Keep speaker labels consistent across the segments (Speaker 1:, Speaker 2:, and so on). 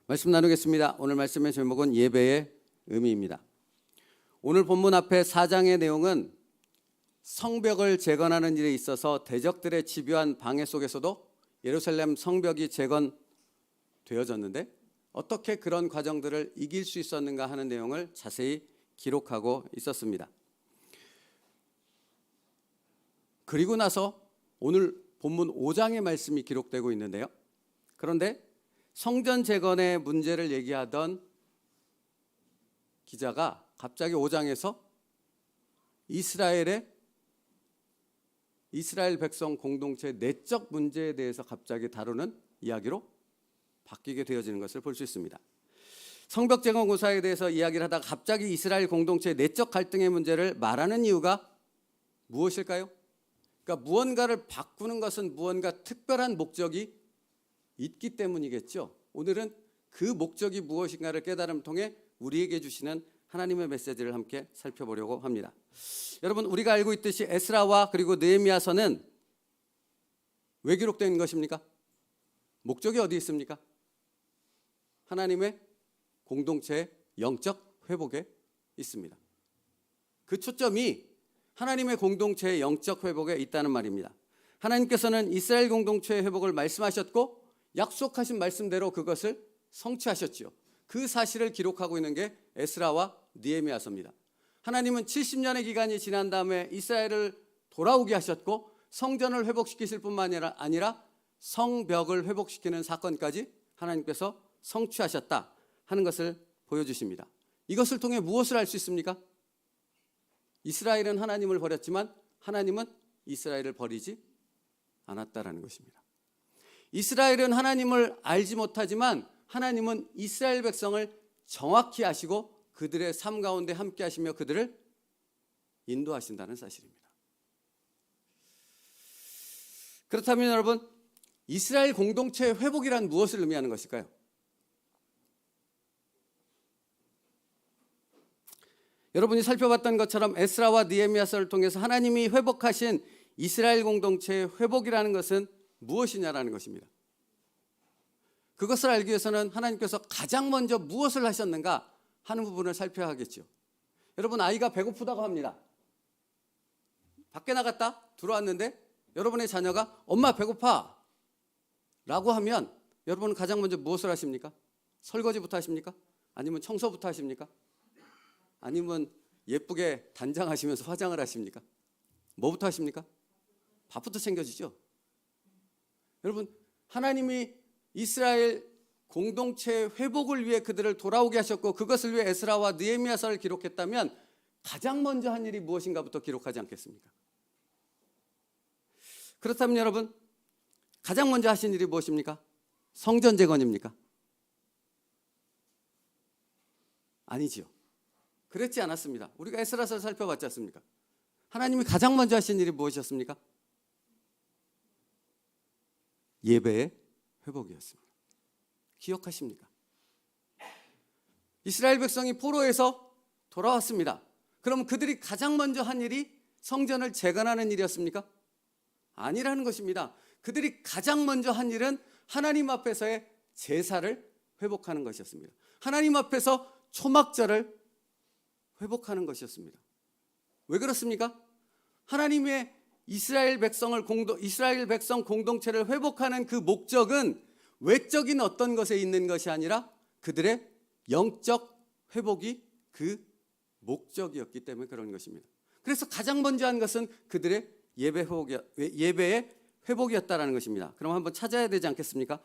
Speaker 1: 말씀 나누겠습니다. 오늘 말씀의 제목은 예배의 의미입니다. 오늘 본문 앞에 4장의 내용은 성벽을 재건하는 일에 있어서 대적들의 집요한 방해 속에서도 예루살렘 성벽이 재건되어졌는데 어떻게 그런 과정들을 이길 수 있었는가 하는 내용을 자세히 기록하고 있었습니다. 그리고 나서 오늘 본문 5장의 말씀이 기록되고 있는데요. 그런데 성전 재건의 문제를 얘기하던 기자가 갑자기 5장에서 이스라엘 백성 공동체의 내적 문제에 대해서 갑자기 다루는 이야기로 바뀌게 되어지는 것을 볼 수 있습니다. 성벽 재건 공사에 대해서 이야기를 하다가 갑자기 이스라엘 공동체의 내적 갈등의 문제를 말하는 이유가 무엇일까요? 그러니까 무언가를 바꾸는 것은 무언가 특별한 목적이 있기 때문이겠죠. 오늘은 그 목적이 무엇인가를 깨달음을 통해 우리에게 주시는 하나님의 메시지를 함께 살펴보려고 합니다. 여러분, 우리가 알고 있듯이 에스라와 그리고 느헤미야서는 왜 기록된 것입니까? 목적이 어디 있습니까? 하나님의 공동체의 영적 회복에 있습니다. 그 초점이 하나님의 공동체의 영적 회복에 있다는 말입니다. 하나님께서는 이스라엘 공동체의 회복을 말씀하셨고 약속하신 말씀대로 그것을 성취하셨죠. 그 사실을 기록하고 있는 게 에스라와 느헤미야서입니다. 하나님은 70년의 기간이 지난 다음에 이스라엘을 돌아오게 하셨고 성전을 회복시키실 뿐만 아니라 성벽을 회복시키는 사건까지 하나님께서 성취하셨다 하는 것을 보여주십니다. 이것을 통해 무엇을 알 수 있습니까? 이스라엘은 하나님을 버렸지만 하나님은 이스라엘을 버리지 않았다라는 것입니다. 이스라엘은 하나님을 알지 못하지만 하나님은 이스라엘 백성을 정확히 아시고 그들의 삶 가운데 함께 하시며 그들을 인도하신다는 사실입니다. 그렇다면 여러분, 이스라엘 공동체의 회복이란 무엇을 의미하는 것일까요? 여러분이 살펴봤던 것처럼 에스라와 느헤미야서를 통해서 하나님이 회복하신 이스라엘 공동체의 회복이라는 것은 무엇이냐라는 것입니다. 그것을 알기 위해서는 하나님께서 가장 먼저 무엇을 하셨는가 하는 부분을 살펴야 하겠죠. 여러분, 아이가 배고프다고 합니다. 밖에 나갔다 들어왔는데 여러분의 자녀가 엄마 배고파 라고 하면 여러분은 가장 먼저 무엇을 하십니까? 설거지부터 하십니까? 아니면 청소부터 하십니까? 아니면 예쁘게 단장하시면서 화장을 하십니까? 뭐부터 하십니까? 밥부터 챙겨주죠. 여러분, 하나님이 이스라엘 공동체의 회복을 위해 그들을 돌아오게 하셨고 그것을 위해 에스라와 느헤미야서를 기록했다면 가장 먼저 한 일이 무엇인가부터 기록하지 않겠습니까? 그렇다면 여러분, 가장 먼저 하신 일이 무엇입니까? 성전 재건입니까? 아니지요. 그렇지 않았습니다. 우리가 에스라서를 살펴봤지 않습니까? 하나님이 가장 먼저 하신 일이 무엇이었습니까? 예배의 회복이었습니다. 기억하십니까? 이스라엘 백성이 포로에서 돌아왔습니다. 그럼 그들이 가장 먼저 한 일이 성전을 재건하는 일이었습니까? 아니라는 것입니다. 그들이 가장 먼저 한 일은 하나님 앞에서의 제사를 회복하는 것이었습니다. 하나님 앞에서 초막절을 회복하는 것이었습니다. 왜 그렇습니까? 하나님의 이스라엘 백성 공동체를 회복하는 그 목적은 외적인 어떤 것에 있는 것이 아니라 그들의 영적 회복이 그 목적이었기 때문에 그런 것입니다. 그래서 가장 먼저 한 것은 그들의 예배의 회복이었다라는 것입니다. 그럼 한번 찾아야 되지 않겠습니까?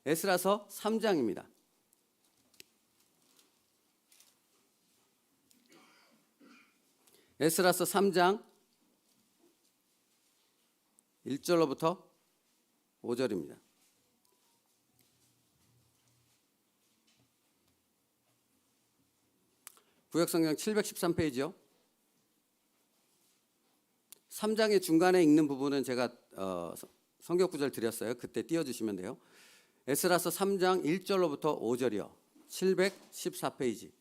Speaker 1: 에스라서 3장입니다. 에스라서 3장 1절로부터 5절입니다. 구역성경 713페이지요. 3장의 중간에 읽는 부분은 제가 성경 구절 드렸어요. 그때 띄워주시면 돼요. 에스라서 3장 1절로부터 5절이요. 714페이지.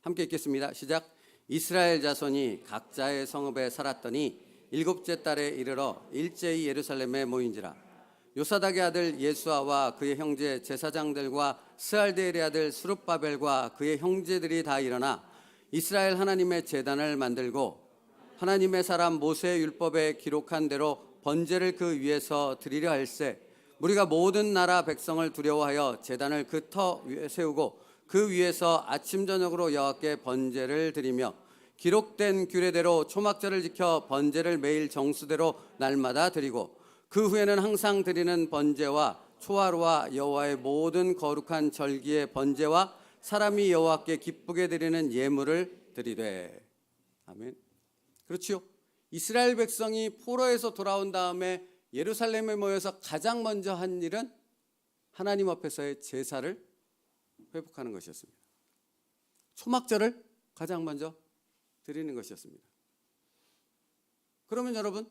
Speaker 1: 함께 읽겠습니다. 시작. 이스라엘 자손이 각자의 성읍에 살았더니 일곱째 달에 이르러 일제히 예루살렘에 모인지라. 요사닥의 아들 예수아와 그의 형제 제사장들과 스알데엘의 아들 스룹바벨과 그의 형제들이 다 일어나 이스라엘 하나님의 제단을 만들고 하나님의 사람 모세의 율법에 기록한 대로 번제를 그 위에서 드리려 할세 우리가 모든 나라 백성을 두려워하여 제단을 그 터 위에 세우고 그 위에서 아침 저녁으로 여호와께 번제를 드리며 기록된 규례대로 초막절을 지켜 번제를 매일 정수대로 날마다 드리고 그 후에는 항상 드리는 번제와 초하루와 여호와의 모든 거룩한 절기의 번제와 사람이 여호와께 기쁘게 드리는 예물을 드리되. 아멘. 그렇지요. 이스라엘 백성이 포로에서 돌아온 다음에 예루살렘에 모여서 가장 먼저 한 일은 하나님 앞에서의 제사를 회복하는 것이었습니다. 초막절을 가장 먼저 드리는 것이었습니다. 그러면 여러분,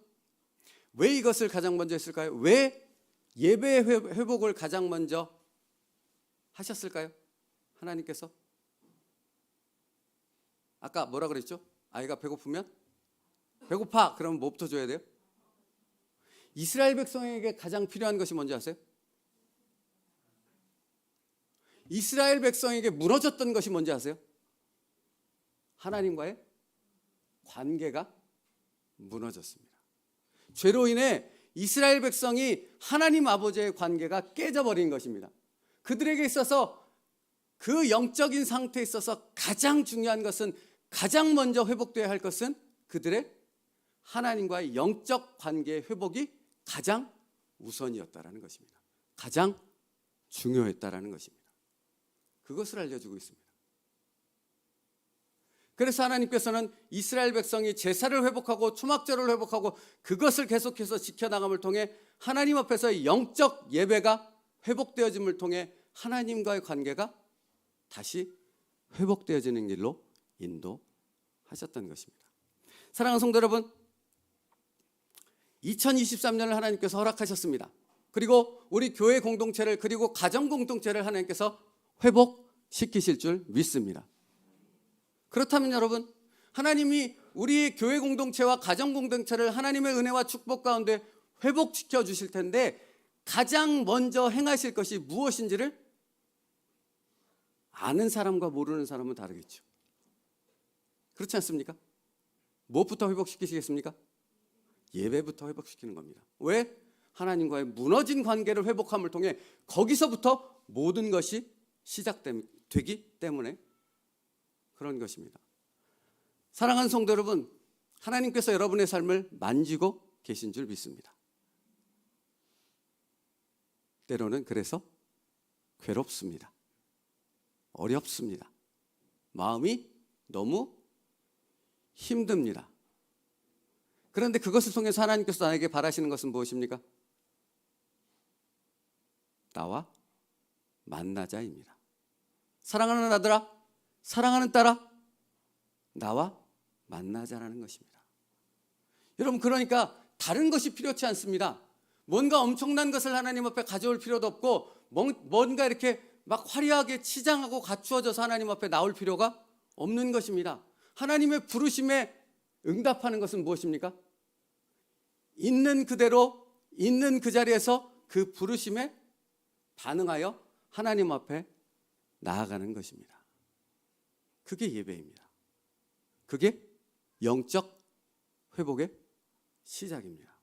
Speaker 1: 왜 이것을 가장 먼저 했을까요? 왜 예배의 회복을 가장 먼저 하셨을까요? 하나님께서? 아까 뭐라 그랬죠? 아이가 배고프면? 배고파! 그러면 뭐부터 줘야 돼요? 이스라엘 백성에게 가장 필요한 것이 뭔지 아세요? 이스라엘 백성에게 무너졌던 것이 뭔지 아세요? 하나님과의 관계가 무너졌습니다. 죄로 인해 이스라엘 백성이 하나님 아버지의 관계가 깨져버린 것입니다. 그들에게 있어서 그 영적인 상태에 있어서 가장 중요한 것은, 가장 먼저 회복되어야 할 것은 그들의 하나님과의 영적 관계의 회복이 가장 우선이었다라는 것입니다. 가장 중요했다라는 것입니다. 그것을 알려주고 있습니다. 그래서 하나님께서는 이스라엘 백성이 제사를 회복하고 초막절을 회복하고 그것을 계속해서 지켜나감을 통해 하나님 앞에서의 영적 예배가 회복되어짐을 통해 하나님과의 관계가 다시 회복되어지는 길로 인도하셨던 것입니다. 사랑하는 성도 여러분, 2023년을 하나님께서 허락하셨습니다. 그리고 우리 교회 공동체를, 그리고 가정 공동체를 하나님께서 회복시키실 줄 믿습니다. 그렇다면 여러분, 하나님이 우리 교회 공동체와 가정 공동체를 하나님의 은혜와 축복 가운데 회복시켜 주실 텐데 가장 먼저 행하실 것이 무엇인지를 아는 사람과 모르는 사람은 다르겠죠. 그렇지 않습니까? 무엇부터 회복시키시겠습니까? 예배부터 회복시키는 겁니다. 왜? 하나님과의 무너진 관계를 회복함을 통해 거기서부터 모든 것이 시작되기 때문에 그런 것입니다. 사랑하는 성도 여러분, 하나님께서 여러분의 삶을 만지고 계신 줄 믿습니다. 때로는 그래서 괴롭습니다. 어렵습니다. 마음이 너무 힘듭니다. 그런데 그것을 통해서 하나님께서 나에게 바라시는 것은 무엇입니까? 나와 만나자입니다. 사랑하는 아들아, 사랑하는 딸아, 나와 만나자라는 것입니다. 여러분, 그러니까 다른 것이 필요치 않습니다. 뭔가 엄청난 것을 하나님 앞에 가져올 필요도 없고 뭔가 이렇게 막 화려하게 치장하고 갖추어져서 하나님 앞에 나올 필요가 없는 것입니다. 하나님의 부르심에 응답하는 것은 무엇입니까? 있는 그대로, 있는 그 자리에서 그 부르심에 반응하여 하나님 앞에 나아가는 것입니다. 그게 예배입니다. 그게 영적 회복의 시작입니다.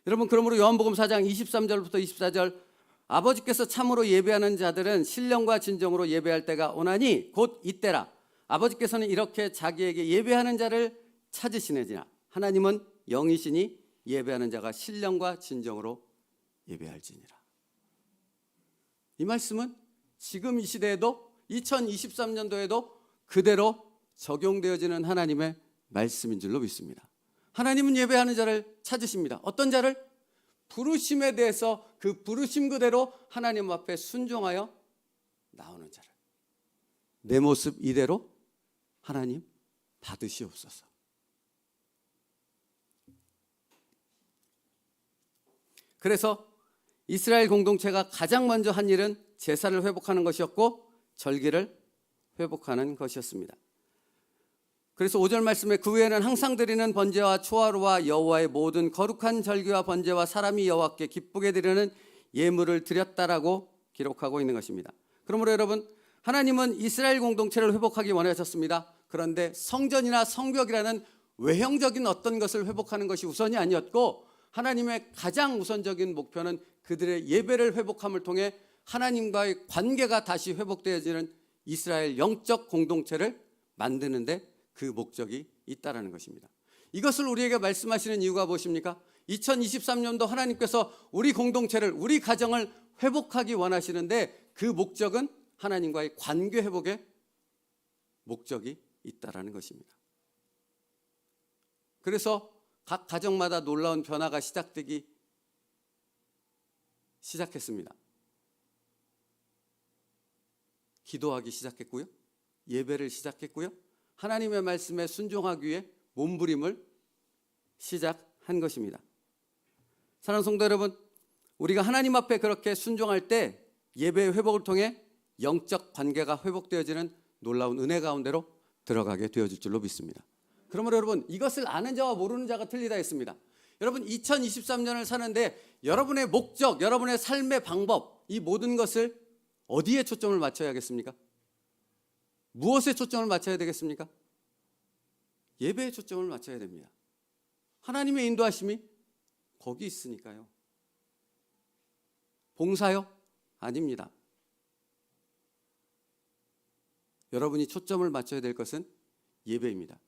Speaker 1: 여러분, 그러므로 요한복음 4장 23절부터 24절, 아버지께서 참으로 예배하는 자들은 신령과 진정으로 예배할 때가 오나니 곧 이때라. 아버지께서는 이렇게 자기에게 예배하는 자를 찾으시느니라. 하나님은 영이시니 예배하는 자가 신령과 진정으로 예배할지니라. 이 말씀은 지금 이 시대에도 2023년도에도 그대로 적용되어지는 하나님의 말씀인 줄로 믿습니다. 하나님은 예배하는 자를 찾으십니다. 어떤 자를? 부르심에 대해서 그 부르심 그대로 하나님 앞에 순종하여 나오는 자를. 내 모습 이대로 하나님 받으시옵소서. 그래서 이스라엘 공동체가 가장 먼저 한 일은 제사를 회복하는 것이었고 절기를 회복하는 것이었습니다. 그래서 5절 말씀에 그 후에는 항상 드리는 번제와 초하루와 여호와의 모든 거룩한 절기와 번제와 사람이 여호와께 기쁘게 드리는 예물을 드렸다라고 기록하고 있는 것입니다. 그러므로 여러분, 하나님은 이스라엘 공동체를 회복하기 원하셨습니다. 그런데 성전이나 성벽이라는 외형적인 어떤 것을 회복하는 것이 우선이 아니었고, 하나님의 가장 우선적인 목표는 그들의 예배를 회복함을 통해 하나님과의 관계가 다시 회복되어지는 이스라엘 영적 공동체를 만드는데 그 목적이 있다라는 것입니다. 이것을 우리에게 말씀하시는 이유가 무엇입니까? 2023년도 하나님께서 우리 공동체를, 우리 가정을 회복하기 원하시는데 그 목적은 하나님과의 관계 회복의 목적이 있다라는 것입니다. 그래서 각 가정마다 놀라운 변화가 시작되기 시작했습니다. 기도하기 시작했고요. 예배를 시작했고요. 하나님의 말씀에 순종하기 위해 몸부림을 시작한 것입니다. 사랑하는 성도 여러분, 우리가 하나님 앞에 그렇게 순종할 때 예배의 회복을 통해 영적 관계가 회복되어지는 놀라운 은혜 가운데로 들어가게 되어질 줄로 믿습니다. 그러므로 여러분, 이것을 아는 자와 모르는 자가 틀리다 했습니다. 여러분, 2023년을 사는데 여러분의 목적, 여러분의 삶의 방법, 이 모든 것을 어디에 초점을 맞춰야겠습니까? 무엇에 초점을 맞춰야 되겠습니까? 예배에 초점을 맞춰야 됩니다. 하나님의 인도하심이 거기 있으니까요. 봉사요? 아닙니다. 여러분이 초점을 맞춰야 될 것은 예배입니다.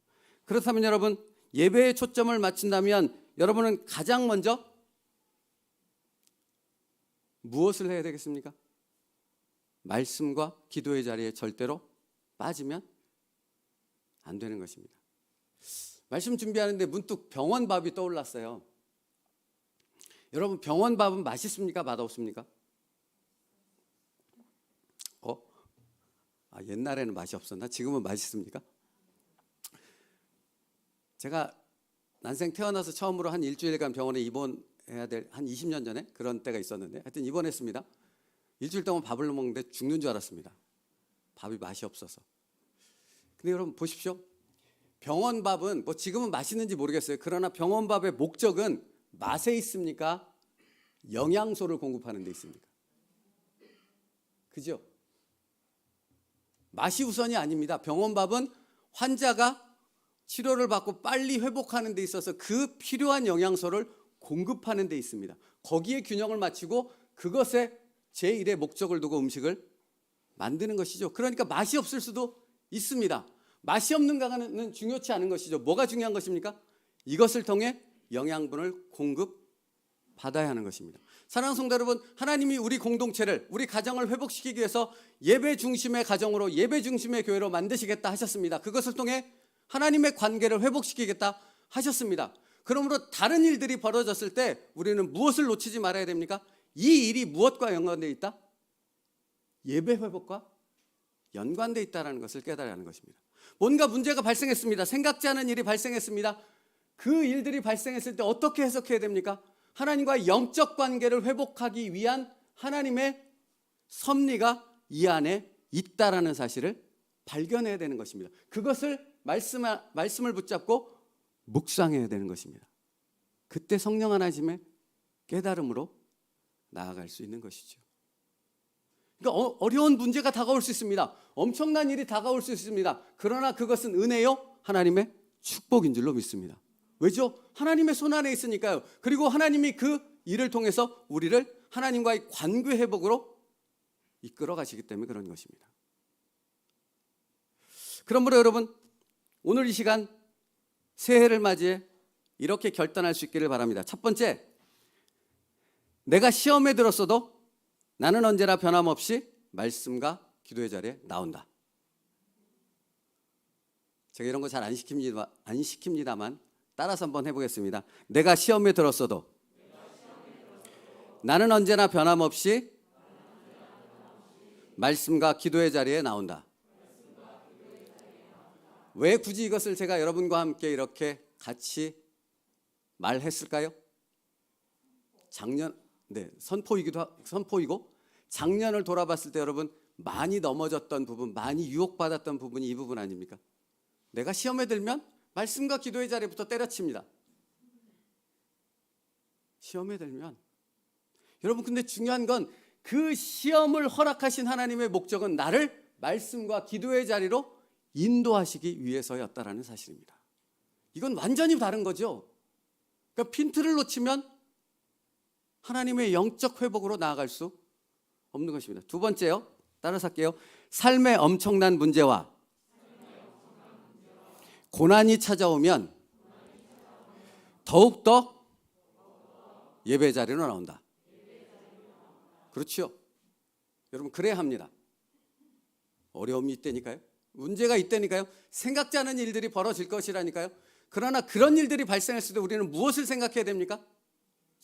Speaker 1: 그렇다면 여러분, 예배에 초점을 맞춘다면 여러분은 가장 먼저 무엇을 해야 되겠습니까? 말씀과 기도의 자리에 절대로 빠지면 안 되는 것입니다. 말씀 준비하는데 문득 병원밥이 떠올랐어요. 여러분, 병원밥은 맛있습니까? 맛없습니까? 옛날에는 맛이 없었나? 지금은 맛있습니까? 제가 난생 태어나서 처음으로 한 일주일간 병원에 입원해야 될 한 20년 전에 그런 때가 있었는데, 하여튼 입원했습니다. 일주일 동안 밥을 먹는데 죽는 줄 알았습니다. 밥이 맛이 없어서. 근데 여러분 보십시오. 병원밥은 뭐 지금은 맛있는지 모르겠어요. 그러나 병원밥의 목적은 맛에 있습니까? 영양소를 공급하는 데 있습니까? 그죠? 맛이 우선이 아닙니다. 병원밥은 환자가 치료를 받고 빨리 회복하는 데 있어서 그 필요한 영양소를 공급하는 데 있습니다. 거기에 균형을 맞추고 그것에 제1의 목적을 두고 음식을 만드는 것이죠. 그러니까 맛이 없을 수도 있습니다. 맛이 없는가는 중요치 않은 것이죠. 뭐가 중요한 것입니까? 이것을 통해 영양분을 공급받아야 하는 것입니다. 사랑하는 성도 여러분, 하나님이 우리 공동체를, 우리 가정을 회복시키기 위해서 예배 중심의 가정으로, 예배 중심의 교회로 만드시겠다 하셨습니다. 그것을 통해 하나님의 관계를 회복시키겠다 하셨습니다. 그러므로 다른 일들이 벌어졌을 때 우리는 무엇을 놓치지 말아야 됩니까? 이 일이 무엇과 연관되어 있다? 예배 회복과 연관되어 있다는 것을 깨달아야 하는 것입니다. 뭔가 문제가 발생했습니다. 생각지 않은 일이 발생했습니다. 그 일들이 발생했을 때 어떻게 해석해야 됩니까? 하나님과의 영적 관계를 회복하기 위한 하나님의 섭리가 이 안에 있다라는 사실을 발견해야 되는 것입니다. 그것을 말씀을 붙잡고 묵상해야 되는 것입니다. 그때 성령 하나님의 깨달음으로 나아갈 수 있는 것이죠. 그러니까 어려운 문제가 다가올 수 있습니다. 엄청난 일이 다가올 수 있습니다. 그러나 그것은 은혜요, 하나님의 축복인 줄로 믿습니다. 왜죠? 하나님의 손 안에 있으니까요. 그리고 하나님이 그 일을 통해서 우리를 하나님과의 관계 회복으로 이끌어 가시기 때문에 그런 것입니다. 그러므로 여러분, 오늘 이 시간 새해를 맞이해 이렇게 결단할 수 있기를 바랍니다. 첫 번째, 내가 시험에 들었어도 나는 언제나 변함없이 말씀과 기도의 자리에 나온다. 제가 이런 거 잘 안 시킵니다만 따라서 한번 해보겠습니다. 내가 시험에 들었어도 나는 언제나 변함없이 말씀과 기도의 자리에 나온다. 왜 굳이 이것을 제가 여러분과 함께 이렇게 같이 말했을까요? 선포이고 작년을 돌아봤을 때 여러분 많이 넘어졌던 부분, 많이 유혹받았던 부분이 이 부분 아닙니까? 내가 시험에 들면 말씀과 기도의 자리부터 때려칩니다. 시험에 들면. 여러분, 근데 중요한 건 그 시험을 허락하신 하나님의 목적은 나를 말씀과 기도의 자리로 인도하시기 위해서였다라는 사실입니다. 이건 완전히 다른 거죠. 그러니까 핀트를 놓치면 하나님의 영적 회복으로 나아갈 수 없는 것입니다. 두 번째요. 따라서 할게요. 삶의 엄청난 문제와 고난이 찾아오면 더욱더 예배 자리로 나온다. 그렇죠. 여러분, 그래야 합니다. 어려움이 있다니까요. 문제가 있다니까요. 생각지 않은 일들이 벌어질 것이라니까요. 그러나 그런 일들이 발생했을 때 우리는 무엇을 생각해야 됩니까?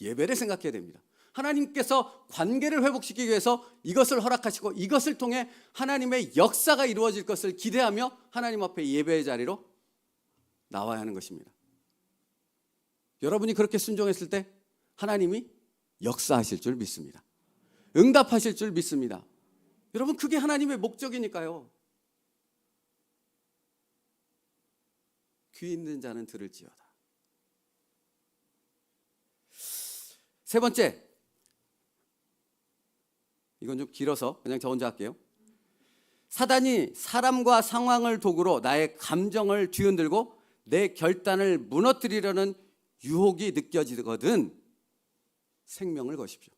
Speaker 1: 예배를 생각해야 됩니다. 하나님께서 관계를 회복시키기 위해서 이것을 허락하시고 이것을 통해 하나님의 역사가 이루어질 것을 기대하며 하나님 앞에 예배의 자리로 나와야 하는 것입니다. 여러분이 그렇게 순종했을 때 하나님이 역사하실 줄 믿습니다. 응답하실 줄 믿습니다. 여러분, 그게 하나님의 목적이니까요. 귀 있는 자는 들을지어다. 세 번째, 이건 좀 길어서 그냥 저 혼자 할게요. 사단이 사람과 상황을 도구로 나의 감정을 뒤흔들고 내 결단을 무너뜨리려는 유혹이 느껴지거든 생명을 거십시오.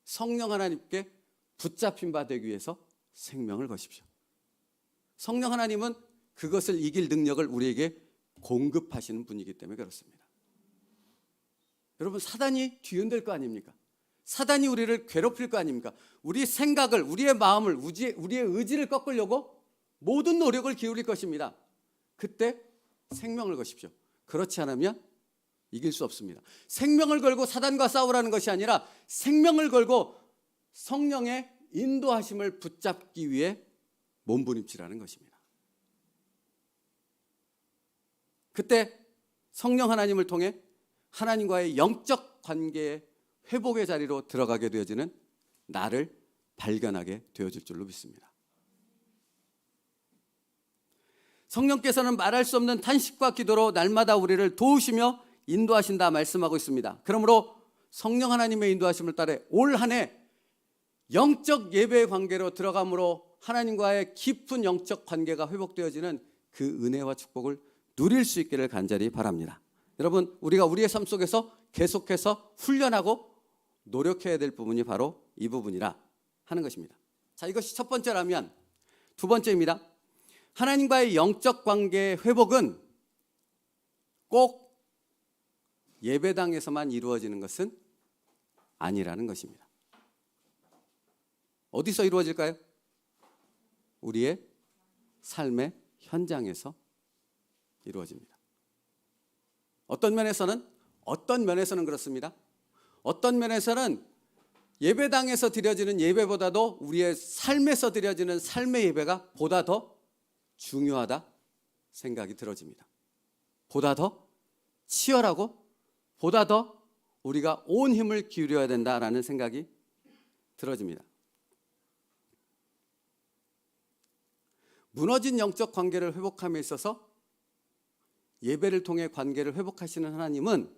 Speaker 1: 성령 하나님께 붙잡힌 바 되기 위해서 생명을 거십시오. 성령 하나님은 그것을 이길 능력을 우리에게 공급하시는 분이기 때문에 그렇습니다. 여러분, 사단이 뒤흔들 거 아닙니까? 사단이 우리를 괴롭힐 거 아닙니까? 우리 생각을, 우리의 마음을, 우리의 의지를 꺾으려고 모든 노력을 기울일 것입니다. 그때 생명을 거십시오. 그렇지 않으면 이길 수 없습니다. 생명을 걸고 사단과 싸우라는 것이 아니라 생명을 걸고 성령의 인도하심을 붙잡기 위해 몸부림치라는 것입니다. 그때 성령 하나님을 통해 하나님과의 영적 관계의 회복의 자리로 들어가게 되어지는 나를 발견하게 되어질 줄로 믿습니다. 성령께서는 말할 수 없는 탄식과 기도로 날마다 우리를 도우시며 인도하신다 말씀하고 있습니다. 그러므로 성령 하나님의 인도하심을 따라 올 한 해 영적 예배의 관계로 들어감으로 하나님과의 깊은 영적 관계가 회복되어지는 그 은혜와 축복을 누릴 수 있기를 간절히 바랍니다. 여러분, 우리가 우리의 삶 속에서 계속해서 훈련하고 노력해야 될 부분이 바로 이 부분이라 하는 것입니다. 자, 이것이 첫 번째라면 두 번째입니다. 하나님과의 영적 관계의 회복은 꼭 예배당에서만 이루어지는 것은 아니라는 것입니다. 어디서 이루어질까요? 우리의 삶의 현장에서 이루어집니다. 어떤 면에서는 그렇습니다. 어떤 면에서는 예배당에서 드려지는 예배보다도 우리의 삶에서 드려지는 삶의 예배가 보다 더 중요하다 생각이 들어집니다. 보다 더 치열하고 보다 더 우리가 온 힘을 기울여야 된다라는 생각이 들어집니다. 무너진 영적 관계를 회복함에 있어서 예배를 통해 관계를 회복하시는 하나님은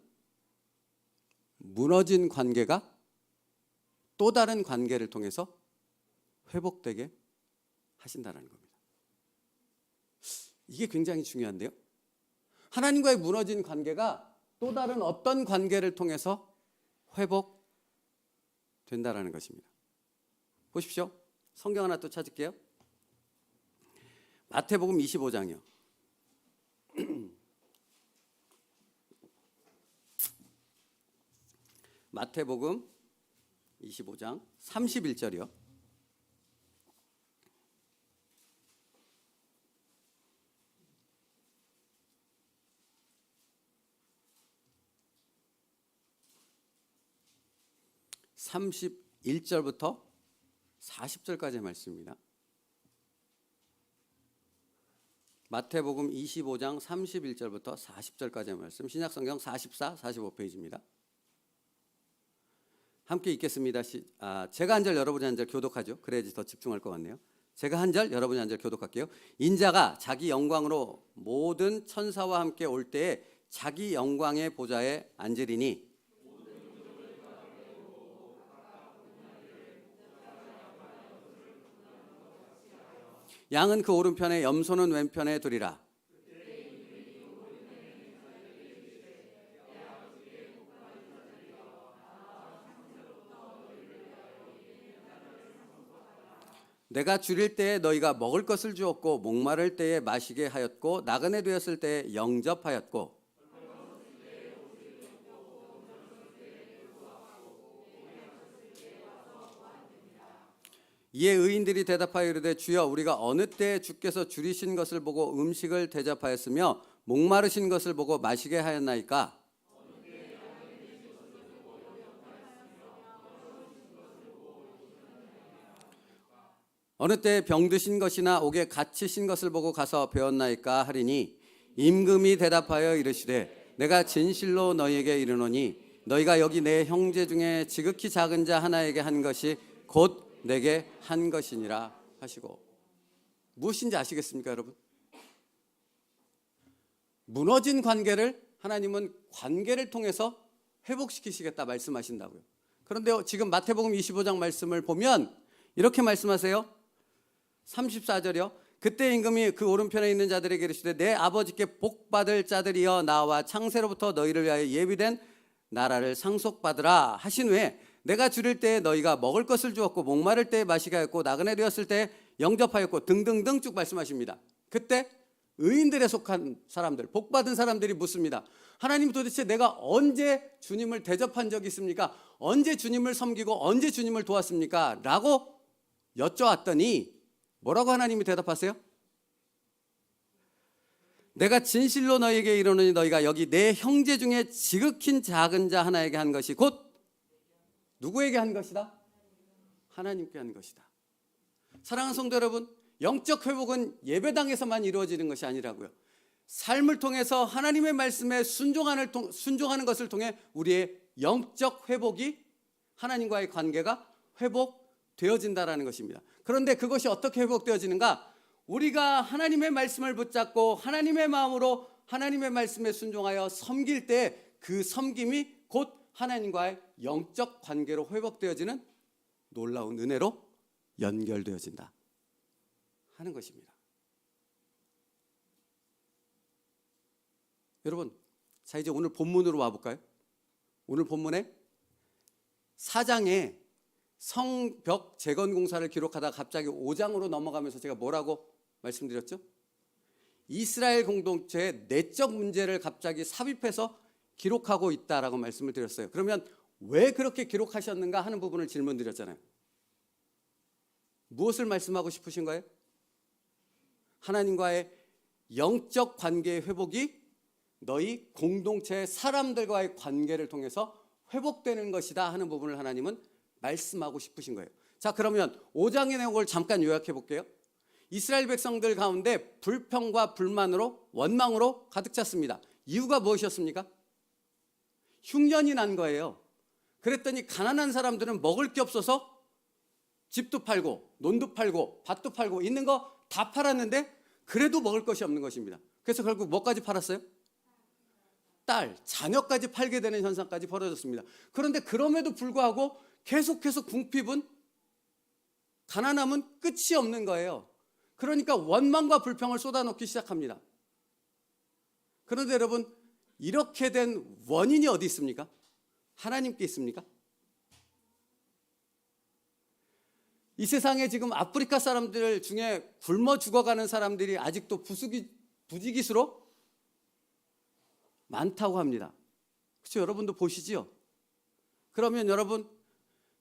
Speaker 1: 무너진 관계가 또 다른 관계를 통해서 회복되게 하신다는 겁니다. 이게 굉장히 중요한데요. 하나님과의 무너진 관계가 또 다른 어떤 관계를 통해서 회복된다는 것입니다. 보십시오. 성경 하나 또 찾을게요. 마태복음 25장이요. 마태복음 25장 31절이요. (31절부터) (40절까지의) 말씀입니다. 마태복음 25장 31절부터 40절까지의 말씀, 신약성경 44, 45페이지입니다. 함께 읽겠습니다. 제가 한 절, 여러분이 한 절 교독하죠. 그래야지 더 집중할 것 같네요. 제가 한 절, 여러분이 한 절 교독할게요. 인자가 자기 영광으로 모든 천사와 함께 올 때에 자기 영광의 보좌에 앉으리니 양은 그 오른편에 염소는 왼편에 두리라. 내가 줄일 때에 너희가 먹을 것을 주었고 목마를 때에 마시게 하였고 나그네 되었을 때에 영접하였고 이에 의인들이 대답하여 이르되 주여 우리가 어느 때에 주께서 줄이신 것을 보고 음식을 대접하였으며 목마르신 것을 보고 마시게 하였나이까. 어느 때에 병드신 것이나 옥에 갇히신 것을 보고 가서 배웠나이까 하리니 임금이 대답하여 이르시되 내가 진실로 너희에게 이르노니 너희가 여기 내 형제 중에 지극히 작은 자 하나에게 한 것이 곧 내게 한 것이니라 하시고. 무엇인지 아시겠습니까, 여러분? 무너진 관계를 하나님은 관계를 통해서 회복시키시겠다 말씀하신다고요. 그런데 지금 마태복음 25장 말씀을 보면 이렇게 말씀하세요. 34절이요. 그때 임금이 그 오른편에 있는 자들에게 이르시되 내 아버지께 복받을 자들이여 나와 창세로부터 너희를 위하여 예비된 나라를 상속받으라 하신 후에 내가 줄일 때에 너희가 먹을 것을 주었고 목마를 때에 마시게 하였고 나그네 되었을 때에 영접하였고 등등등 쭉 말씀하십니다. 그때 의인들에 속한 사람들, 복받은 사람들이 묻습니다. 하나님 도대체 내가 언제 주님을 대접한 적이 있습니까? 언제 주님을 섬기고 언제 주님을 도왔습니까? 라고 여쭤왔더니 뭐라고 하나님이 대답하세요? 내가 진실로 너희에게 이르노니 너희가 여기 내 형제 중에 지극히 작은 자 하나에게 한 것이 곧 누구에게 한 것이다? 하나님께 한 것이다. 사랑하는 성도 여러분, 영적 회복은 예배당에서만 이루어지는 것이 아니라고요. 삶을 통해서 하나님의 말씀에 순종하는 것을 통해 우리의 영적 회복이 하나님과의 관계가 회복되어진다라는 것입니다. 그런데 그것이 어떻게 회복되어지는가? 우리가 하나님의 말씀을 붙잡고 하나님의 마음으로 하나님의 말씀에 순종하여 섬길 때 그 섬김이 곧 하나님과의 영적 관계로 회복되어지는 놀라운 은혜로 연결되어진다 하는 것입니다. 여러분, 자 이제 오늘 본문으로 와볼까요? 오늘 본문에 4장에 성벽 재건 공사를 기록하다가 갑자기 5장으로 넘어가면서 제가 뭐라고 말씀드렸죠? 이스라엘 공동체의 내적 문제를 갑자기 삽입해서 기록하고 있다라고 말씀을 드렸어요. 그러면 왜 그렇게 기록하셨는가 하는 부분을 질문 드렸잖아요. 무엇을 말씀하고 싶으신 거예요? 하나님과의 영적 관계의 회복이 너희 공동체의 사람들과의 관계를 통해서 회복되는 것이다 하는 부분을 하나님은 말씀하고 싶으신 거예요. 자, 그러면 5장의 내용을 잠깐 요약해 볼게요. 이스라엘 백성들 가운데 불평과 불만으로 원망으로 가득 찼습니다. 이유가 무엇이었습니까? 흉년이 난 거예요. 그랬더니 가난한 사람들은 먹을 게 없어서 집도 팔고 논도 팔고 밭도 팔고 있는 거 다 팔았는데 그래도 먹을 것이 없는 것입니다. 그래서 결국 뭐까지 팔았어요? 딸, 자녀까지 팔게 되는 현상까지 벌어졌습니다. 그런데 그럼에도 불구하고 계속해서 궁핍은, 가난함은 끝이 없는 거예요. 그러니까 원망과 불평을 쏟아놓기 시작합니다. 그런데 여러분, 이렇게 된 원인이 어디 있습니까? 하나님께 있습니까? 이 세상에 지금 아프리카 사람들 중에 굶어 죽어가는 사람들이 아직도 부지기수로 많다고 합니다. 그렇죠? 여러분도 보시지요? 그러면 여러분,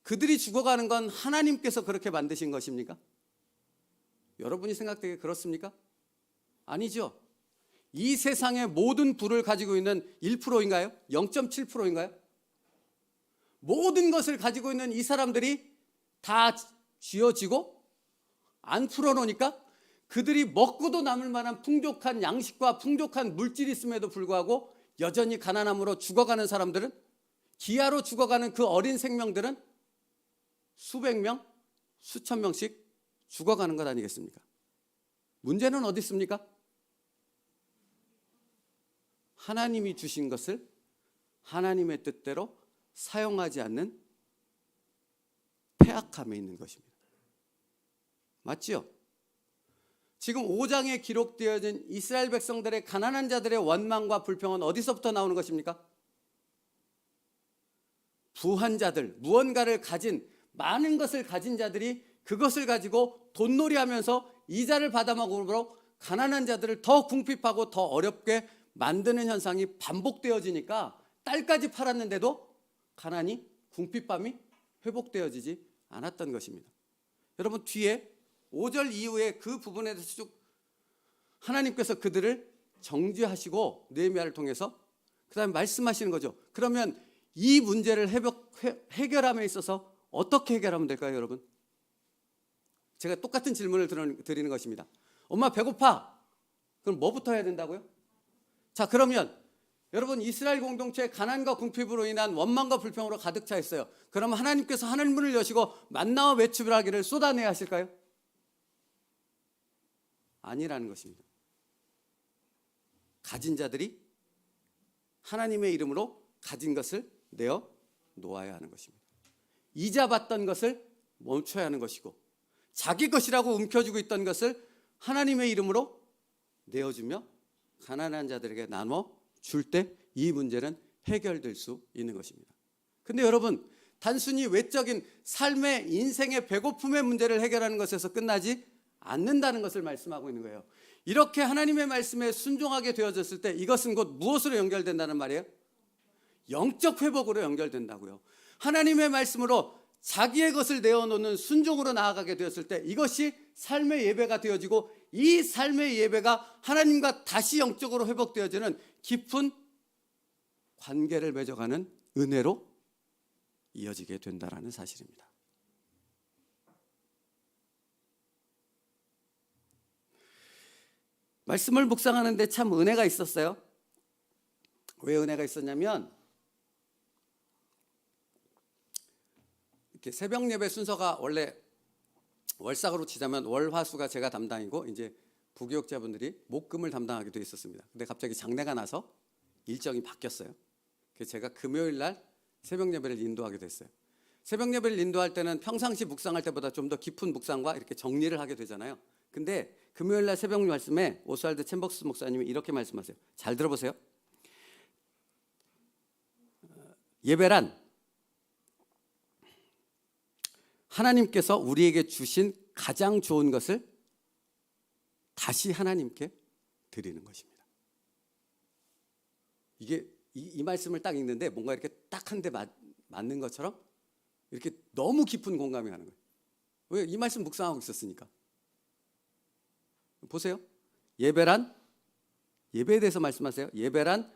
Speaker 1: 그들이 죽어가는 건 하나님께서 그렇게 만드신 것입니까? 여러분이 생각되기에 그렇습니까? 아니죠. 이 세상의 모든 부를 가지고 있는 1%인가요? 0.7%인가요? 모든 것을 가지고 있는 이 사람들이 다 쥐어지고 안 풀어놓으니까 그들이 먹고도 남을 만한 풍족한 양식과 풍족한 물질이 있음에도 불구하고 여전히 가난함으로 죽어가는 사람들은, 기아로 죽어가는 그 어린 생명들은 수백 명, 수천 명씩 죽어가는 것 아니겠습니까? 문제는 어디 있습니까? 하나님이 주신 것을 하나님의 뜻대로 사용하지 않는 패악함에 있는 것입니다. 맞지요? 지금 5장에 기록되어진 이스라엘 백성들의 가난한 자들의 원망과 불평은 어디서부터 나오는 것입니까? 부한 자들, 무언가를 가진, 많은 것을 가진 자들이 그것을 가지고 돈놀이하면서 이자를 받아먹으므로 가난한 자들을 더 궁핍하고 더 어렵게 만드는 현상이 반복되어지니까 딸까지 팔았는데도 가난이, 궁핍함이 회복되어지지 않았던 것입니다. 여러분, 뒤에 5절 이후에 그 부분에 대해서 쭉 하나님께서 그들을 정죄하시고 느헤미야를 통해서 그 다음에 말씀하시는 거죠. 그러면 이 문제를 해결함에 있어서 어떻게 해결하면 될까요, 여러분? 제가 똑같은 질문을 드리는 것입니다. 엄마 배고파. 그럼 뭐부터 해야 된다고요? 자, 그러면 여러분, 이스라엘 공동체의 가난과 궁핍으로 인한 원망과 불평으로 가득 차 있어요. 그러면 하나님께서 하늘문을 여시고 만나와 외출하기를 쏟아내야 하실까요? 아니라는 것입니다. 가진 자들이 하나님의 이름으로 가진 것을 내어 놓아야 하는 것입니다. 이자 받던 것을 멈춰야 하는 것이고, 자기 것이라고 움켜쥐고 있던 것을 하나님의 이름으로 내어주며 가난한 자들에게 나눠 줄 때 이 문제는 해결될 수 있는 것입니다. 근데 여러분, 단순히 외적인 삶의 인생의 배고픔의 문제를 해결하는 것에서 끝나지 않는다는 것을 말씀하고 있는 거예요. 이렇게 하나님의 말씀에 순종하게 되어졌을 때 이것은 곧 무엇으로 연결된다는 말이에요? 영적 회복으로 연결된다고요. 하나님의 말씀으로 자기의 것을 내어놓는 순종으로 나아가게 되었을 때 이것이 삶의 예배가 되어지고, 이 삶의 예배가 하나님과 다시 영적으로 회복되어지는 깊은 관계를 맺어가는 은혜로 이어지게 된다는 사실입니다. 말씀을 묵상하는데 참 은혜가 있었어요. 왜 은혜가 있었냐면, 이렇게 새벽 예배 순서가 원래 월삭으로 치자면 월화수가 제가 담당이고 이제 부교육자분들이 목금을 담당하게 돼 있었습니다. 근데 갑자기 장례가 나서 일정이 바뀌었어요. 그래서 제가 금요일 날 새벽 예배를 인도하게 됐어요. 새벽 예배를 인도할 때는 평상시 묵상할 때보다 좀 더 깊은 묵상과 이렇게 정리를 하게 되잖아요. 근데 금요일 날 새벽 말씀에 오스왈드 챔버스 목사님이 이렇게 말씀하세요. 잘 들어보세요. 예배란 하나님께서 우리에게 주신 가장 좋은 것을 다시 하나님께 드리는 것입니다. 이게 이 말씀을 딱 읽는데 뭔가 이렇게 딱 한 대 맞는 것처럼 이렇게 너무 깊은 공감이 가는 거예요. 왜? 이 말씀 묵상하고 있었으니까. 보세요. 예배란, 예배에 대해서 말씀하세요. 예배란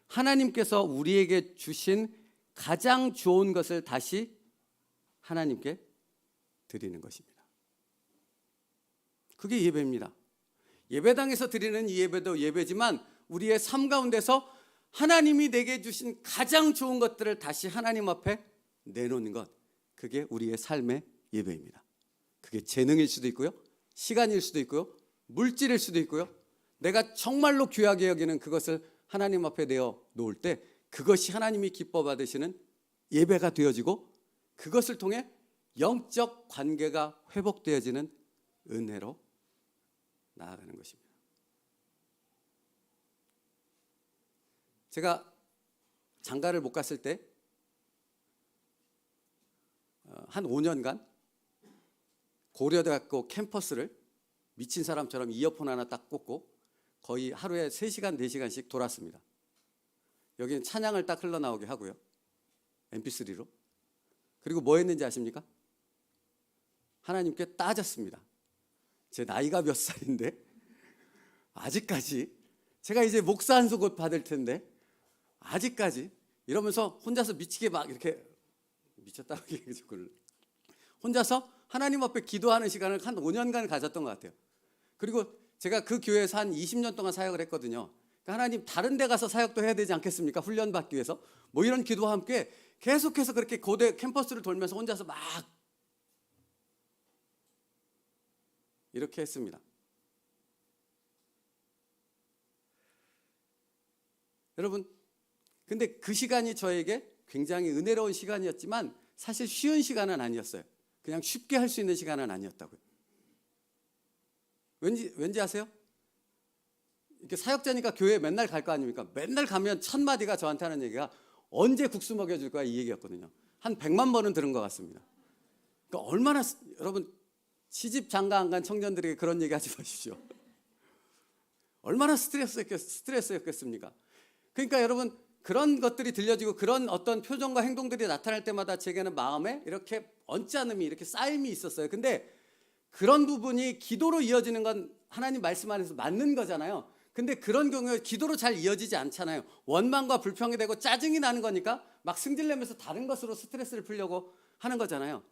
Speaker 1: 하나님께서 우리에게 주신 가장 좋은 것을 다시 하나님께 드리는 것입니다. 그게 예배입니다. 예배당에서 드리는 이 예배도 예배지만 우리의 삶 가운데서 하나님이 내게 주신 가장 좋은 것들을 다시 하나님 앞에 내놓는 것, 그게 우리의 삶의 예배입니다. 그게 재능일 수도 있고요, 시간일 수도 있고요, 물질일 수도 있고요. 내가 정말로 귀하게 여기는 그것을 하나님 앞에 내어 놓을 때 그것이 하나님이 기뻐 받으시는 예배가 되어지고, 그것을 통해 영적 관계가 회복되어지는 은혜로 나아가는 것입니다. 제가 장가를 못 갔을 때 한 5년간 고려대학교 캠퍼스를 미친 사람처럼 이어폰 하나 딱 꽂고 거의 하루에 3시간, 4시간씩 돌았습니다. 여기는 찬양을 딱 흘러나오게 하고요, mp3로. 그리고 뭐 했는지 아십니까? 하나님께 따졌습니다. 제 나이가 몇 살인데 아직까지, 제가 이제 목사 안수 곧 받을 텐데 아직까지 이러면서 혼자서 미치게 막 이렇게 미쳤다고 얘기해서 혼자서 하나님 앞에 기도하는 시간을 한 5년간 가졌던 것 같아요. 그리고 제가 그 교회에서 한 20년 동안 사역을 했거든요. 그러니까 하나님, 다른 데 가서 사역도 해야 되지 않겠습니까? 훈련받기 위해서. 뭐 이런 기도와 함께 계속해서 그렇게 고대 캠퍼스를 돌면서 혼자서 막 이렇게 했습니다. 여러분, 근데 그 시간이 저에게 굉장히 은혜로운 시간이었지만 사실 쉬운 시간은 아니었어요. 그냥 쉽게 할 수 있는 시간은 아니었다고요. 왠지 아세요? 이렇게 사역자니까 교회에 맨날 갈 거 아닙니까? 맨날 가면 첫 마디가 저한테 하는 얘기가 언제 국수 먹여줄 거야, 이 얘기였거든요. 한 100만 번은 들은 것 같습니다. 그러니까 얼마나, 여러분, 시집 장가 안 간 청년들에게 그런 얘기 하지 마십시오. 얼마나 스트레스였겠습니까? 그러니까 여러분, 그런 것들이 들려지고 그런 어떤 표정과 행동들이 나타날 때마다 제게는 마음에 이렇게 언짢음이, 이렇게 쌓임이 있었어요. 근데 그런 부분이 기도로 이어지는 건 하나님 말씀 안에서 맞는 거잖아요. 근데 그런 경우에 기도로 잘 이어지지 않잖아요. 원망과 불평이 되고 짜증이 나는 거니까 막 승질내면서 다른 것으로 스트레스를 풀려고 하는 거잖아요.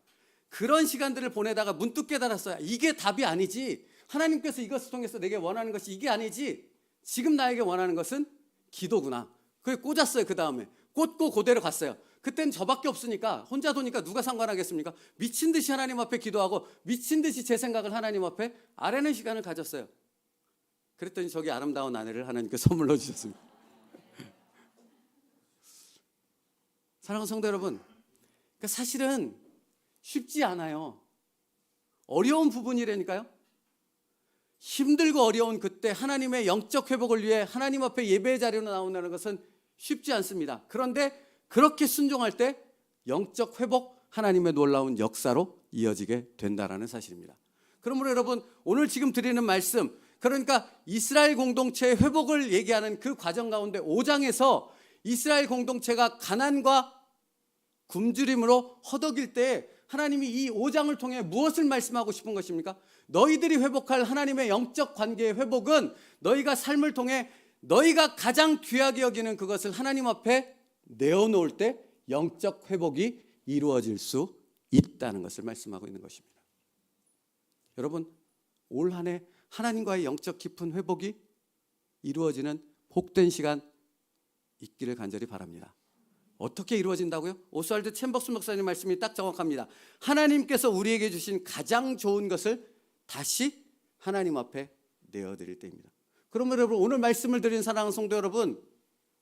Speaker 1: 그런 시간들을 보내다가 문득 깨달았어요. 이게 답이 아니지. 하나님께서 이것을 통해서 내게 원하는 것이 이게 아니지. 지금 나에게 원하는 것은 기도구나. 그게 꽂았어요. 그 다음에 꽂고 그대로 갔어요. 그땐 저밖에 없으니까, 혼자 도니까 누가 상관하겠습니까? 미친 듯이 하나님 앞에 기도하고 미친 듯이 제 생각을 하나님 앞에 아뢰는 시간을 가졌어요. 그랬더니 저기 아름다운 아내를 하나님께 선물로 주셨습니다. 사랑하는 성도 여러분, 그러니까 사실은 쉽지 않아요. 어려운 부분이라니까요. 힘들고 어려운 그때 하나님의 영적 회복을 위해 하나님 앞에 예배의 자리로 나온다는 것은 쉽지 않습니다. 그런데 그렇게 순종할 때 영적 회복, 하나님의 놀라운 역사로 이어지게 된다는 사실입니다. 그러므로 여러분, 오늘 지금 드리는 말씀, 그러니까 이스라엘 공동체의 회복을 얘기하는 그 과정 가운데 5장에서 이스라엘 공동체가 가난과 굶주림으로 허덕일 때 하나님이 이 5장을 통해 무엇을 말씀하고 싶은 것입니까? 너희들이 회복할 하나님의 영적 관계의 회복은 너희가 삶을 통해 너희가 가장 귀하게 여기는 그것을 하나님 앞에 내어놓을 때 영적 회복이 이루어질 수 있다는 것을 말씀하고 있는 것입니다. 여러분, 올 한 해 하나님과의 영적 깊은 회복이 이루어지는 복된 시간 있기를 간절히 바랍니다. 어떻게 이루어진다고요? 오스왈드 챔버스 목사님 말씀이 딱 정확합니다. 하나님께서 우리에게 주신 가장 좋은 것을 다시 하나님 앞에 내어드릴 때입니다. 그러면 여러분, 오늘 말씀을 드린 사랑하는 성도 여러분,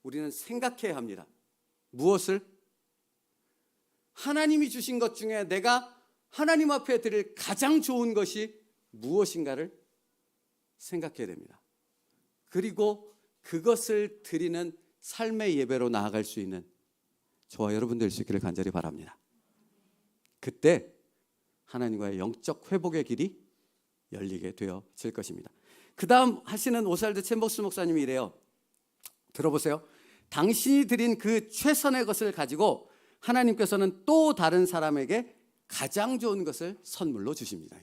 Speaker 1: 우리는 생각해야 합니다. 무엇을? 하나님이 주신 것 중에 내가 하나님 앞에 드릴 가장 좋은 것이 무엇인가를 생각해야 됩니다. 그리고 그것을 드리는 삶의 예배로 나아갈 수 있는 저와 여러분 될 수 있기를 간절히 바랍니다. 그때 하나님과의 영적 회복의 길이 열리게 되어질 것입니다. 그 다음 하시는 오스왈드 챔버스 목사님이 이래요. 들어보세요. 당신이 드린 그 최선의 것을 가지고 하나님께서는 또 다른 사람에게 가장 좋은 것을 선물로 주십니다.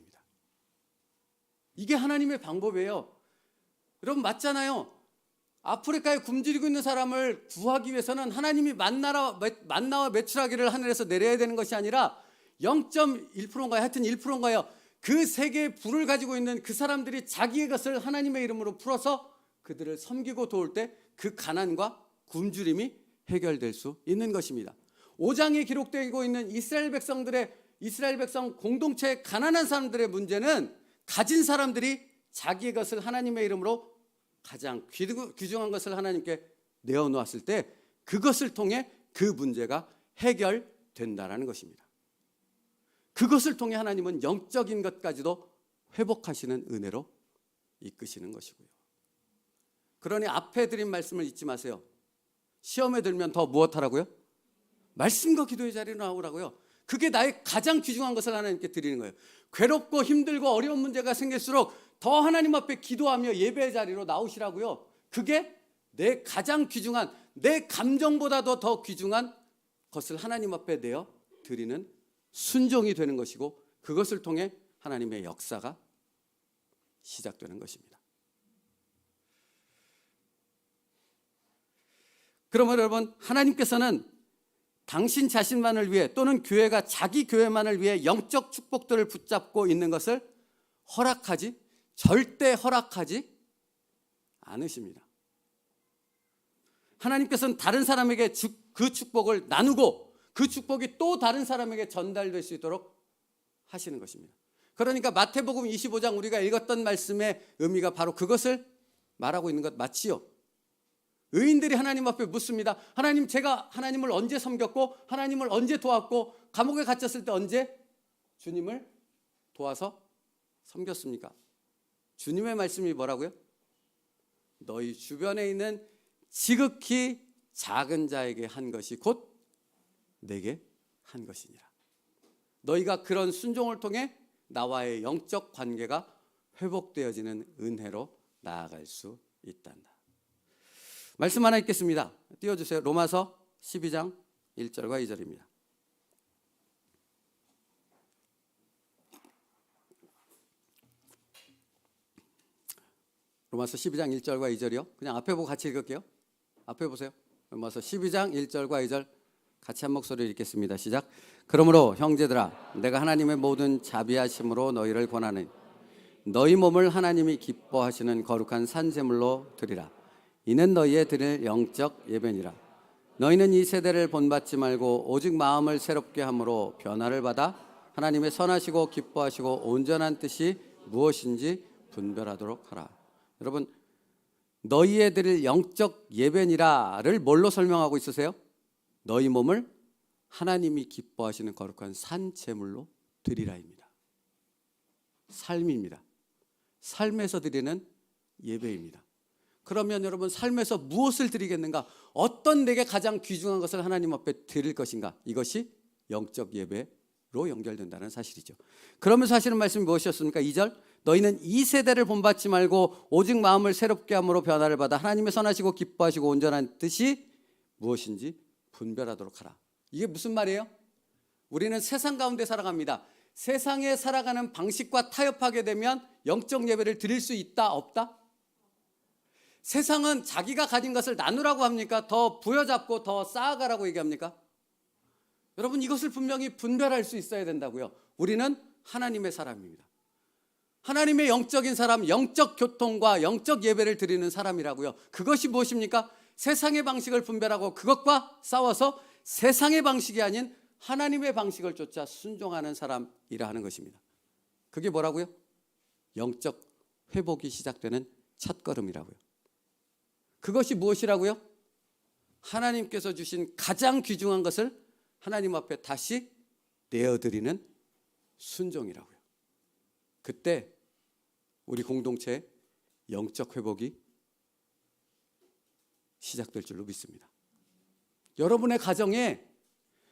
Speaker 1: 이게 하나님의 방법이에요. 여러분, 맞잖아요. 아프리카에 굶주리고 있는 사람을 구하기 위해서는 하나님이 만나와 메추라기를 하늘에서 내려야 되는 것이 아니라 0.1%인가요? 하여튼 1%인가요? 그 세계의 불을 가지고 있는 그 사람들이 자기의 것을 하나님의 이름으로 풀어서 그들을 섬기고 도울 때 그 가난과 굶주림이 해결될 수 있는 것입니다. 5장에 기록되고 있는 이스라엘 백성 공동체의 가난한 사람들의 문제는 가진 사람들이 자기의 것을 하나님의 이름으로 가장 귀중한 것을 하나님께 내어놓았을 때 그것을 통해 그 문제가 해결된다라는 것입니다. 그것을 통해 하나님은 영적인 것까지도 회복하시는 은혜로 이끄시는 것이고요. 그러니 앞에 드린 말씀을 잊지 마세요. 시험에 들면 더 무엇하라고요? 말씀과 기도의 자리로 나오라고요. 그게 나의 가장 귀중한 것을 하나님께 드리는 거예요. 괴롭고 힘들고 어려운 문제가 생길수록 더 하나님 앞에 기도하며 예배의 자리로 나오시라고요. 그게 내 가장 귀중한, 내 감정보다도 더 귀중한 것을 하나님 앞에 내어 드리는 순종이 되는 것이고, 그것을 통해 하나님의 역사가 시작되는 것입니다. 그러면 여러분, 하나님께서는 당신 자신만을 위해 또는 교회가 자기 교회만을 위해 영적 축복들을 붙잡고 있는 것을 절대 허락하지 않으십니다. 하나님께서는 다른 사람에게 그 축복을 나누고 그 축복이 또 다른 사람에게 전달될 수 있도록 하시는 것입니다. 그러니까 마태복음 25장 우리가 읽었던 말씀의 의미가 바로 그것을 말하고 있는 것 맞지요? 의인들이 하나님 앞에 묻습니다. 하나님, 제가 하나님을 언제 섬겼고 하나님을 언제 도왔고 감옥에 갇혔을 때 언제 주님을 도와서 섬겼습니까? 주님의 말씀이 뭐라고요? 너희 주변에 있는 지극히 작은 자에게 한 것이 곧 내게 한 것이니라. 너희가 그런 순종을 통해 나와의 영적 관계가 회복되어지는 은혜로 나아갈 수 있단다. 말씀 하나 읽겠습니다. 띄워주세요. 로마서 12장 1절과 2절입니다. 로마서 12장 1절과 2절이요. 그냥 앞에 보고 같이 읽을게요. 앞에 보세요. 로마서 12장 1절과 2절 같이 한 목소리로 읽겠습니다. 시작. 그러므로 형제들아, 내가 하나님의 모든 자비하심으로 너희를 권하노니 너희 몸을 하나님이 기뻐하시는 거룩한 산제물로 드리라. 이는 너희의 드릴 영적 예배니라. 너희는 이 세대를 본받지 말고 오직 마음을 새롭게 함으로 변화를 받아 하나님의 선하시고 기뻐하시고 온전한 뜻이 무엇인지 분별하도록 하라. 여러분, 너희의 드릴 영적 예배니라를 뭘로 설명하고 있으세요? 너희 몸을 하나님이 기뻐하시는 거룩한 산제물로 드리라입니다. 삶입니다. 삶에서 드리는 예배입니다. 그러면 여러분, 삶에서 무엇을 드리겠는가? 어떤 내게 가장 귀중한 것을 하나님 앞에 드릴 것인가? 이것이 영적 예배로 연결된다는 사실이죠. 그러면서 하시는 말씀이 무엇이었습니까? 2절, 너희는 이 세대를 본받지 말고 오직 마음을 새롭게 함으로 변화를 받아 하나님의 선하시고 기뻐하시고 온전한 뜻이 무엇인지 분별하도록 하라. 이게 무슨 말이에요? 우리는 세상 가운데 살아갑니다. 세상에 살아가는 방식과 타협하게 되면 영적 예배를 드릴 수 있다, 없다? 세상은 자기가 가진 것을 나누라고 합니까? 더 부여잡고 더 쌓아가라고 얘기합니까? 여러분, 이것을 분명히 분별할 수 있어야 된다고요. 우리는 하나님의 사람입니다. 하나님의 영적인 사람, 영적 교통과 영적 예배를 드리는 사람이라고요. 그것이 무엇입니까? 세상의 방식을 분별하고 그것과 싸워서 세상의 방식이 아닌 하나님의 방식을 쫓아 순종하는 사람이라 하는 것입니다. 그게 뭐라고요? 영적 회복이 시작되는 첫걸음이라고요. 그것이 무엇이라고요? 하나님께서 주신 가장 귀중한 것을 하나님 앞에 다시 내어드리는 순종이라고요. 그때 우리 공동체의 영적 회복이 시작될 줄로 믿습니다. 여러분의 가정에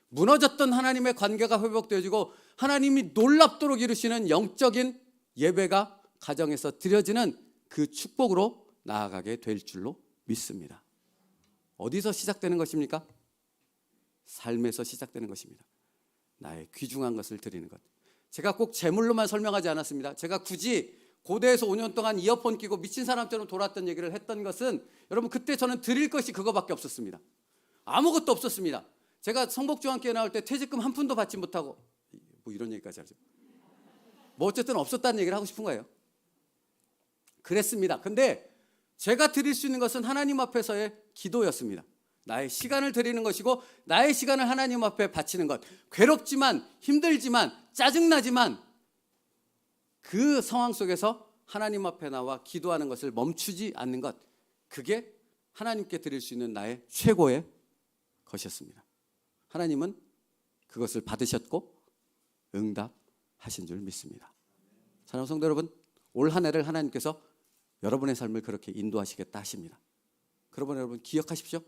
Speaker 1: 무너졌던 하나님의 관계가 회복되어지고 하나님이 놀랍도록 이루시는 영적인 예배가 가정에서 드려지는 그 축복으로 나아가게 될 줄로 믿습니다. 어디서 시작되는 것입니까? 삶에서 시작되는 것입니다. 나의 귀중한 것을 드리는 것. 제가 꼭 제물로만 설명하지 않았습니다. 제가 굳이 고대에서 5년 동안 이어폰 끼고 미친 사람처럼 돌았던 얘기를 했던 것은 여러분, 그때 저는 드릴 것이 그거밖에 없었습니다. 아무것도 없었습니다. 제가 성복중앙교회 나올 때 퇴직금 한 푼도 받지 못하고, 뭐 이런 얘기까지 하죠. 뭐 어쨌든 없었다는 얘기를 하고 싶은 거예요. 그랬습니다. 근데 제가 드릴 수 있는 것은 하나님 앞에서의 기도였습니다. 나의 시간을 드리는 것이고 나의 시간을 하나님 앞에 바치는 것. 괴롭지만 힘들지만 짜증나지만 그 상황 속에서 하나님 앞에 나와 기도하는 것을 멈추지 않는 것. 그게 하나님께 드릴 수 있는 나의 최고의 것이었습니다. 하나님은 그것을 받으셨고 응답하신 줄 믿습니다. 사랑하는 성도 여러분, 올 한 해를 하나님께서 여러분의 삶을 그렇게 인도하시겠다 하십니다. 그러면 여러분 기억하십시오.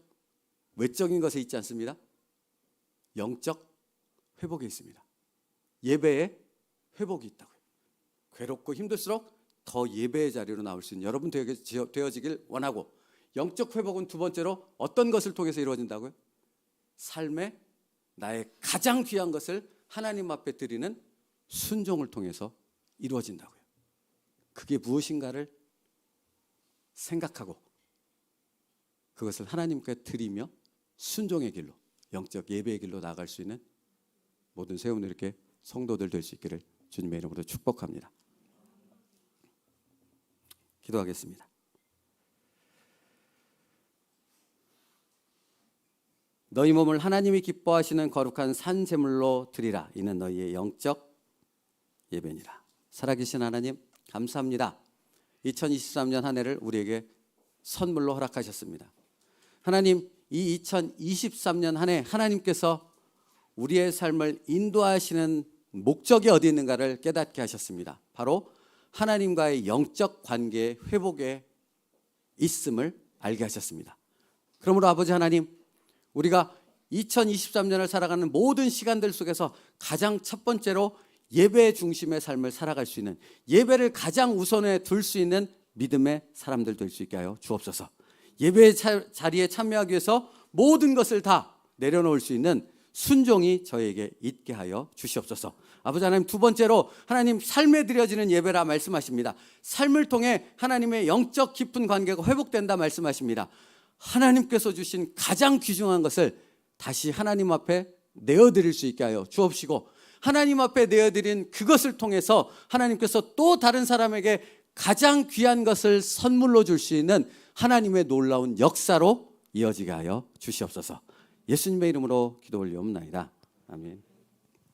Speaker 1: 외적인 것에 있지 않습니다. 영적 회복에 있습니다. 예배에 회복이 있다고요. 괴롭고 힘들수록 더 예배의 자리로 나올 수 있는 여러분 되어지길 원하고, 영적 회복은 두 번째로 어떤 것을 통해서 이루어진다고요? 삶에 나의 가장 귀한 것을 하나님 앞에 드리는 순종을 통해서 이루어진다고요. 그게 무엇인가를 생각하고 그것을 하나님께 드리며 순종의 길로, 영적 예배의 길로 나아갈 수 있는 모든 세운 이렇게 성도들 될 수 있기를 주님의 이름으로 축복합니다. 기도하겠습니다. 너희 몸을 하나님이 기뻐하시는 거룩한 산 제물로 드리라. 이는 너희의 영적 예배니라. 살아계신 하나님 감사합니다. 2023년 한 해를 우리에게 선물로 허락하셨습니다. 하나님, 이 2023년 한 해 하나님께서 우리의 삶을 인도하시는 목적이 어디 있는가를 깨닫게 하셨습니다. 바로 하나님과의 영적 관계의 회복에 있음을 알게 하셨습니다. 그러므로 아버지 하나님, 우리가 2023년을 살아가는 모든 시간들 속에서 가장 첫 번째로 예배 중심의 삶을 살아갈 수 있는, 예배를 가장 우선에 둘 수 있는 믿음의 사람들 될 수 있게 하여 주옵소서. 예배의 자리에 참여하기 위해서 모든 것을 다 내려놓을 수 있는 순종이 저에게 있게 하여 주시옵소서. 아버지 하나님, 두 번째로 하나님 삶에 드려지는 예배라 말씀하십니다. 삶을 통해 하나님의 영적 깊은 관계가 회복된다 말씀하십니다. 하나님께서 주신 가장 귀중한 것을 다시 하나님 앞에 내어드릴 수 있게 하여 주옵시고, 하나님 앞에 내어드린 그것을 통해서 하나님께서 또 다른 사람에게 가장 귀한 것을 선물로 줄 수 있는 하나님의 놀라운 역사로 이어지게 하여 주시옵소서. 예수님의 이름으로 기도 올리옵나이다. 아멘.